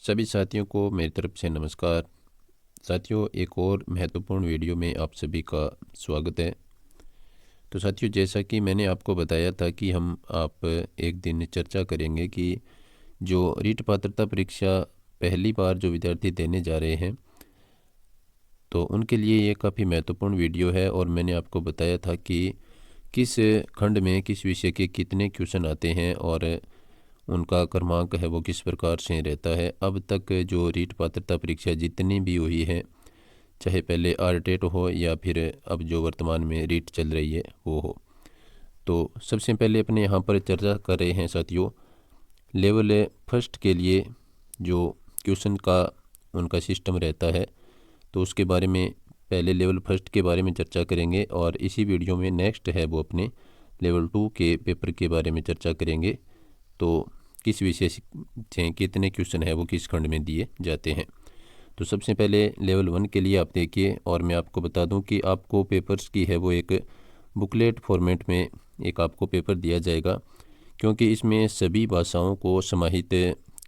सभी साथियों को मेरी तरफ से नमस्कार। साथियों, एक और महत्वपूर्ण वीडियो में आप सभी का स्वागत है। तो साथियों, जैसा कि मैंने आपको बताया था कि हम आप एक दिन चर्चा करेंगे कि जो रीट पात्रता परीक्षा पहली बार जो विद्यार्थी देने जा रहे हैं, तो उनके लिए ये काफ़ी महत्वपूर्ण वीडियो है। और मैंने आपको बताया था कि किस खंड में किस विषय के कितने क्वेश्चन आते हैं और उनका क्रमांक है वो किस प्रकार से रहता है। अब तक जो रीट पात्रता परीक्षा जितनी भी हुई है, चाहे पहले आरटेट हो या फिर अब जो वर्तमान में रीट चल रही है वो हो, तो सबसे पहले अपने यहाँ पर चर्चा कर रहे हैं साथियों लेवल फर्स्ट के लिए जो क्वेश्चन का उनका सिस्टम रहता है, तो उसके बारे में पहले लेवल फर्स्ट के बारे में चर्चा करेंगे। और इसी वीडियो में नेक्स्ट है वो अपने लेवल 2 के पेपर के बारे में चर्चा करेंगे। तो किस विषय से कितने क्वेश्चन है वो किस खंड में दिए जाते हैं। तो सबसे पहले लेवल 1 के लिए आप देखिए, और मैं आपको बता दूं कि आपको पेपर्स की है वो एक बुकलेट फॉर्मेट में एक आपको पेपर दिया जाएगा, क्योंकि इसमें सभी भाषाओं को समाहित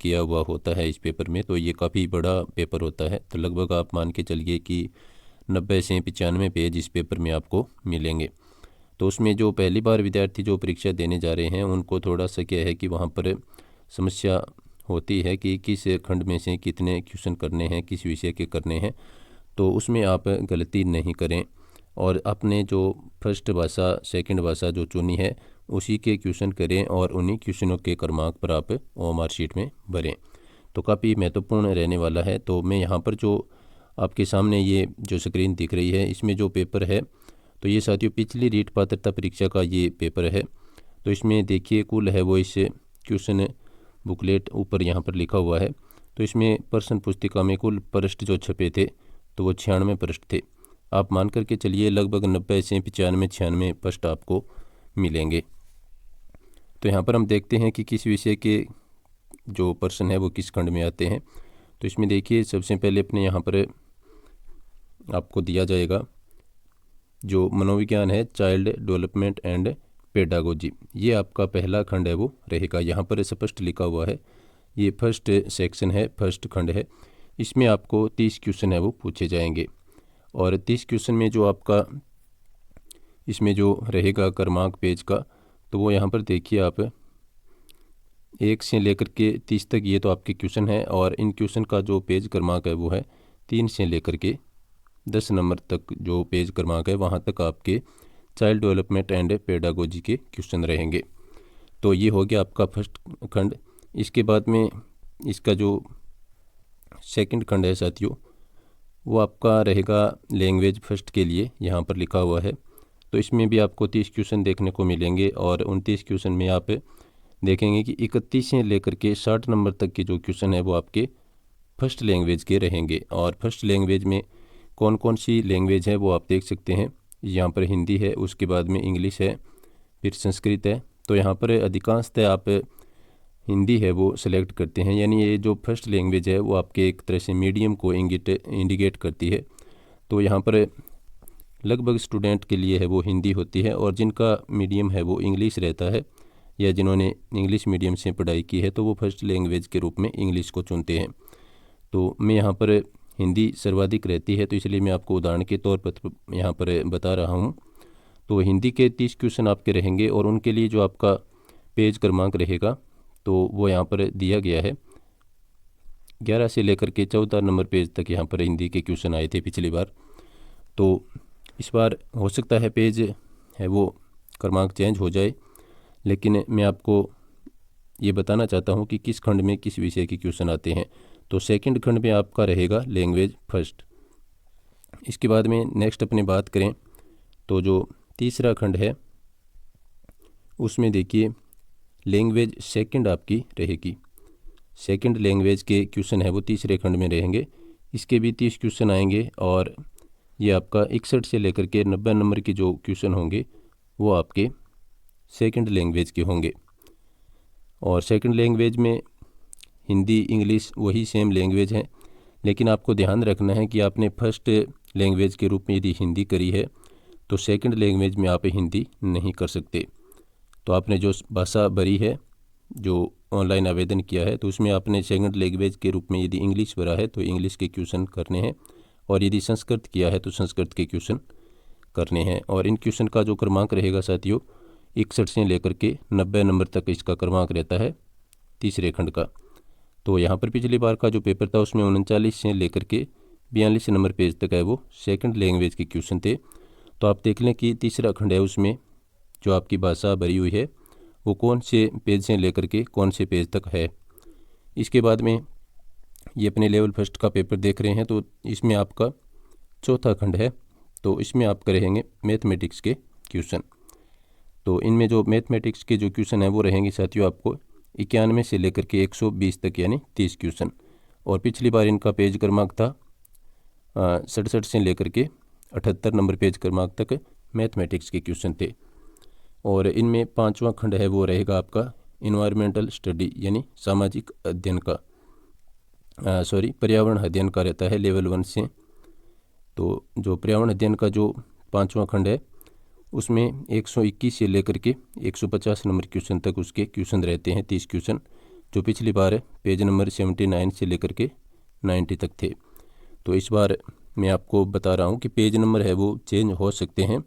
किया हुआ होता है इस पेपर में। तो ये काफ़ी बड़ा पेपर होता है, तो लगभग आप मान के चलिए कि 90 से 95 पेज इस पेपर में आपको मिलेंगे। तो उसमें जो पहली बार विद्यार्थी जो परीक्षा देने जा रहे हैं उनको थोड़ा सा क्या है कि वहाँ पर समस्या होती है कि किस खंड में से कितने क्वेश्चन करने हैं, किस विषय के करने हैं। तो उसमें आप गलती नहीं करें और अपने जो फर्स्ट भाषा सेकंड भाषा जो चुनी है उसी के क्वेश्चन करें और उन्हीं क्वेश्चनों के क्रमांक पर आप OMR शीट में भरें। तो काफ़ी महत्वपूर्ण रहने वाला है। तो मैं यहाँ पर जो आपके सामने ये जो स्क्रीन दिख रही है इसमें जो पेपर है, तो ये साथियों पिछली रीट पात्रता परीक्षा का ये पेपर है। तो इसमें देखिए कुल है वो इस क्वेश्चन बुकलेट ऊपर यहाँ पर लिखा हुआ है। तो इसमें प्रश्न पुस्तिका में कुल पृष्ठ जो छपे थे तो वो 96 पृष्ठ थे। आप मान करके चलिए लगभग 90 से 95-96 पृष्ठ आपको मिलेंगे। तो यहाँ पर हम देखते हैं कि किस विषय के जो प्रश्न है वो किस खंड में आते हैं। तो इसमें देखिए सबसे पहले अपने यहाँ पर आपको दिया जाएगा जो मनोविज्ञान है, चाइल्ड डेवलपमेंट एंड पेडागोजी। ये आपका पहला खंड है वो रहेगा। यहाँ पर स्पष्ट लिखा हुआ है, ये फर्स्ट सेक्शन है, फर्स्ट खंड है। इसमें आपको 30 क्वेश्चन है वो पूछे जाएंगे। और 30 क्वेश्चन में जो आपका इसमें जो रहेगा क्रमांक पेज का, तो वो यहाँ पर देखिए आप 1 से लेकर के 30 तक ये तो आपके क्वेश्चन है। और इन क्वेश्चन का जो पेज क्रमांक है वो है 3 से लेकर के 10 नंबर तक जो पेज क्रमांक है वहाँ तक आपके चाइल्ड डेवलपमेंट एंड पेडागोजी के क्वेश्चन रहेंगे। तो ये हो गया आपका फर्स्ट खंड। इसके बाद में इसका जो सेकंड खंड है साथियों वो आपका रहेगा लैंग्वेज फर्स्ट के लिए, यहाँ पर लिखा हुआ है। तो इसमें भी आपको 30 क्वेश्चन देखने को मिलेंगे और 29 क्वेश्चन में आप देखेंगे कि 31 से लेकर के 60 नंबर तक के जो क्वेश्चन है वो आपके फर्स्ट लैंग्वेज के रहेंगे। और फर्स्ट लैंग्वेज में कौन कौन सी लैंग्वेज है वो आप देख सकते हैं। यहाँ पर हिंदी है, उसके बाद में इंग्लिश है, फिर संस्कृत है। तो यहाँ पर अधिकांशतः आप हिंदी है वो सिलेक्ट करते हैं, यानी ये जो फर्स्ट लैंग्वेज है वो आपके एक तरह से मीडियम को इंडिकेट करती है। तो यहाँ पर लगभग स्टूडेंट के लिए है वो हिंदी होती है, और जिनका मीडियम है वो इंग्लिश रहता है या जिन्होंने इंग्लिश मीडियम से पढ़ाई की है तो वो फर्स्ट लैंग्वेज के रूप में इंग्लिश को चुनते हैं। तो मैं यहाँ पर हिंदी सर्वाधिक रहती है, तो इसलिए मैं आपको उदाहरण के तौर पर यहाँ पर बता रहा हूँ। तो हिंदी के 30 क्वेश्चन आपके रहेंगे और उनके लिए जो आपका पेज क्रमांक रहेगा तो वो यहाँ पर दिया गया है। 11 से लेकर के 14 नंबर पेज तक यहाँ पर हिंदी के क्वेश्चन आए थे पिछली बार। तो इस बार हो सकता है पेज है वो क्रमांक चेंज हो जाए, लेकिन मैं आपको ये बताना चाहता हूँ कि किस खंड में किस विषय के क्वेश्चन आते हैं। तो सेकंड खंड में आपका रहेगा लैंग्वेज फर्स्ट। इसके बाद में नेक्स्ट अपनी बात करें तो जो तीसरा खंड है उसमें देखिए लैंग्वेज सेकंड आपकी रहेगी। सेकंड लैंग्वेज के क्वेश्चन है वो तीसरे खंड में रहेंगे। इसके भी 30 क्वेश्चन आएंगे और ये आपका 61 से लेकर के 90 नंबर के जो क्वेश्चन होंगे वो आपके सेकंड लैंग्वेज के होंगे। और सेकंड लैंग्वेज में हिंदी इंग्लिश वही सेम लैंग्वेज है, लेकिन आपको ध्यान रखना है कि आपने फर्स्ट लैंग्वेज के रूप में यदि हिंदी करी है तो सेकंड लैंग्वेज में आप हिंदी नहीं कर सकते। तो आपने जो भाषा भरी है जो ऑनलाइन आवेदन किया है तो उसमें आपने सेकंड लैंग्वेज के रूप में यदि इंग्लिश भरा है तो इंग्लिश के क्वेश्चन करने हैं, और यदि संस्कृत किया है तो संस्कृत के क्वेश्चन करने हैं। और इन क्वेश्चन का जो क्रमांक रहेगा साथियों 61 से लेकर के 90 नंबर तक इसका क्रमांक रहता है तीसरे खंड का। तो यहाँ पर पिछली बार का जो पेपर था उसमें 39 से लेकर के 42 नंबर पेज तक है वो सेकंड लैंग्वेज के क्वेश्चन थे। तो आप देख लें कि तीसरा खंड है उसमें जो आपकी भाषा भरी हुई है वो कौन से पेज से लेकर के कौन से पेज तक है। इसके बाद में ये अपने लेवल फर्स्ट का पेपर देख रहे हैं, तो इसमें आपका चौथा खंड है, तो इसमें आप करेंगे मैथमेटिक्स के क्वेश्चन। तो इनमें जो मैथमेटिक्स के जो क्वेश्चन हैं वो रहेंगे साथियों आपको 91 से लेकर के 120 तक यानी 30 क्वेश्चन। और पिछली बार इनका पेज क्रमांक था 67 से लेकर के 78 नंबर पेज क्रमांक तक मैथमेटिक्स के क्वेश्चन थे। और इनमें पांचवा खंड है वो रहेगा आपका इन्वायरमेंटल स्टडी यानी सामाजिक अध्ययन का पर्यावरण अध्ययन का रहता है लेवल 1 से। तो जो पर्यावरण अध्ययन का जो पांचवा खंड है उसमें 121 से लेकर के 150 नंबर क्वेश्चन तक उसके क्वेश्चन रहते हैं 30 क्वेश्चन, जो पिछली बार पेज नंबर 79 से लेकर के 90 तक थे। तो इस बार मैं आपको बता रहा हूँ कि पेज नंबर है वो चेंज हो सकते हैं,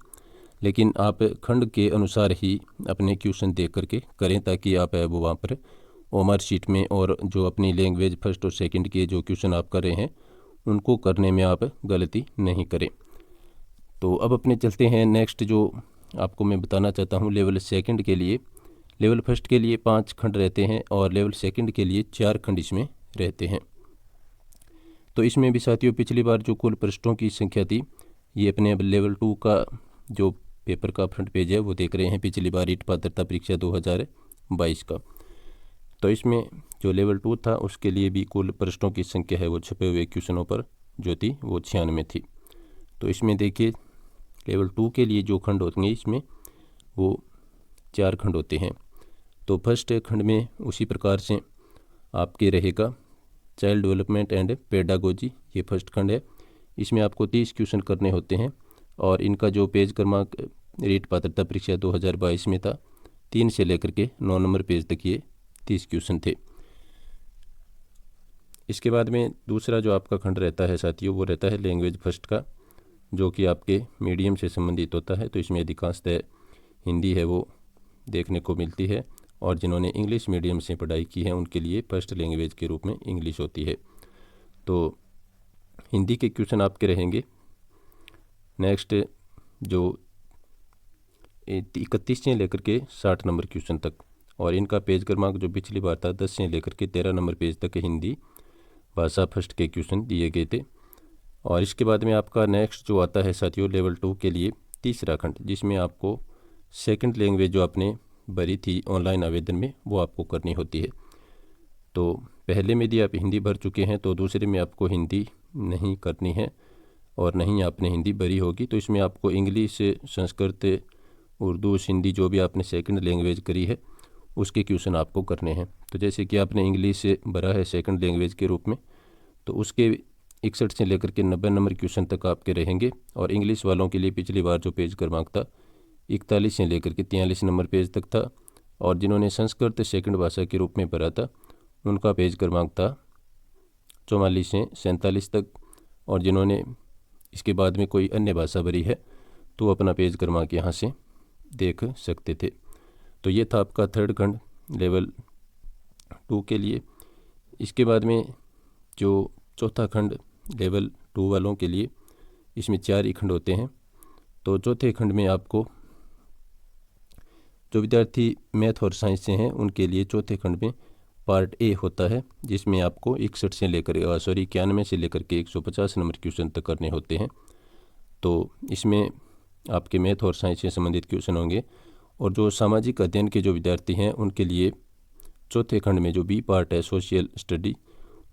लेकिन आप खंड के अनुसार ही अपने क्वेश्चन देख करके करें ताकि आप है वो वहाँ पर ओमआर शीट में और जो अपनी लैंग्वेज फर्स्ट और सेकंड के जो क्वेश्चन आप कर रहे हैं उनको करने में आप गलती नहीं करें। तो अब अपने चलते हैं नेक्स्ट जो आपको मैं बताना चाहता हूँ लेवल सेकंड के लिए। लेवल फर्स्ट के लिए 5 खंड रहते हैं और लेवल सेकंड के लिए 4 खंड इसमें रहते हैं। तो इसमें भी साथियों पिछली बार जो कुल पृष्ठों की संख्या थी, ये अपने अब लेवल 2 का जो पेपर का फ्रंट पेज है वो देख रहे हैं, पिछली बार ईट पात्रता परीक्षा 2022 का। तो इसमें जो लेवल 2 था उसके लिए भी कुल पृष्ठों की संख्या है वो छपे हुए क्वेश्चनों पर जो थी वो 96 थी। तो इसमें देखिए लेवल 2 के लिए जो खंड होंगे इसमें वो 4 खंड होते हैं। तो फर्स्ट खंड में उसी प्रकार से आपके रहेगा चाइल्ड डेवलपमेंट एंड पेडागोजी, ये फर्स्ट खंड है। इसमें आपको 30 क्वेश्चन करने होते हैं और इनका जो पेज क्रमांक रीट पात्रता परीक्षा 2022 में था 3 से लेकर के 9 नंबर पेज तक ये 30 क्वेश्चन थे। इसके बाद में दूसरा जो आपका खंड रहता है साथियों वो रहता है लैंग्वेज फर्स्ट का, जो कि आपके मीडियम से संबंधित होता है। तो इसमें अधिकांशतः हिंदी है वो देखने को मिलती है, और जिन्होंने इंग्लिश मीडियम से पढ़ाई की है उनके लिए फर्स्ट लैंग्वेज के रूप में इंग्लिश होती है। तो हिंदी के क्वेश्चन आपके रहेंगे नेक्स्ट जो 31 से लेकर के 60 नंबर क्वेश्चन तक, और इनका पेज क्रमांक जो पिछली बार था 10 से लेकर के 13 नंबर पेज तक हिंदी भाषा फर्स्ट के क्वेश्चन दिए गए थे। और इसके बाद में आपका नेक्स्ट जो आता है साथियों लेवल 2 के लिए तीसरा खंड, जिसमें आपको सेकंड लैंग्वेज जो आपने भरी थी ऑनलाइन आवेदन में वो आपको करनी होती है। तो पहले में यदि आप हिंदी भर चुके हैं तो दूसरे में आपको हिंदी नहीं करनी है और नहीं आपने हिंदी भरी होगी। तो इसमें आपको इंग्लिश, संस्कृत, उर्दू, सिंधी जो भी आपने सेकंड लैंग्वेज करी है उसके क्वेश्चन आपको करने हैं। तो जैसे कि आपने इंग्लिश से भरा है सेकंड लैंग्वेज के रूप में, तो उसके 61 से लेकर के 90 नंबर क्वेश्चन तक आपके रहेंगे। और इंग्लिश वालों के लिए पिछली बार जो पेज क्रमांक था 41 से लेकर के 43 नंबर पेज तक था, और जिन्होंने संस्कृत सेकंड भाषा के रूप में भरा था उनका पेज क्रमांक था 44 से 47 तक, और जिन्होंने इसके बाद में कोई अन्य भाषा भरी है तो अपना पेज क्रमांक यहाँ से देख सकते थे। तो ये था आपका थर्ड खंड लेवल 2 के लिए। इसके बाद में जो चौथा खंड लेवल 2 वालों के लिए, इसमें 4 ही खंड होते हैं। तो चौथे खंड में आपको जो विद्यार्थी मैथ और साइंस से हैं उनके लिए चौथे खंड में पार्ट ए होता है, जिसमें आपको 61 से लेकर 91 से लेकर के 150 नंबर क्वेश्चन तक करने होते हैं। तो इसमें आपके मैथ और साइंस से संबंधित क्वेश्चन होंगे। और जो सामाजिक अध्ययन के जो विद्यार्थी हैं उनके लिए चौथे खंड में जो बी पार्ट है सोशल स्टडी,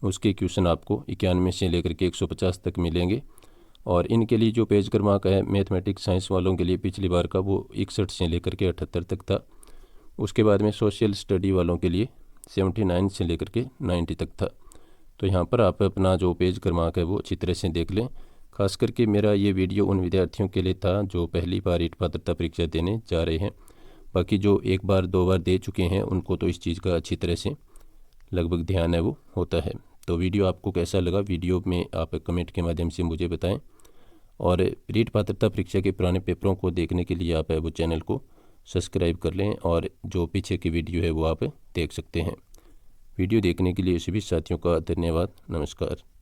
उसके क्वेश्चन आपको 91 से लेकर के 150 तक मिलेंगे। और इनके लिए जो पेज क्रमांक है मैथमेटिक्स साइंस वालों के लिए पिछली बार का वो 61 से लेकर के 78 तक था। उसके बाद में सोशल स्टडी वालों के लिए 79 से लेकर के 90 तक था। तो यहाँ पर आप अपना जो पेज क्रमांक है वो अच्छी तरह से देख लें। खास करके मेरा ये वीडियो उन विद्यार्थियों के लिए था जो पहली बार ईट पात्रता परीक्षा देने जा रहे हैं। बाकी जो एक बार दो बार दे चुके हैं उनको तो इस चीज़ का अच्छी तरह से लगभग ध्यान है वो होता है। तो वीडियो आपको कैसा लगा, वीडियो में आप कमेंट के माध्यम से मुझे बताएं। और रीट पात्रता परीक्षा के पुराने पेपरों को देखने के लिए आप वो चैनल को सब्सक्राइब कर लें और जो पीछे की वीडियो है वो आप देख सकते हैं। वीडियो देखने के लिए सभी साथियों का धन्यवाद। नमस्कार।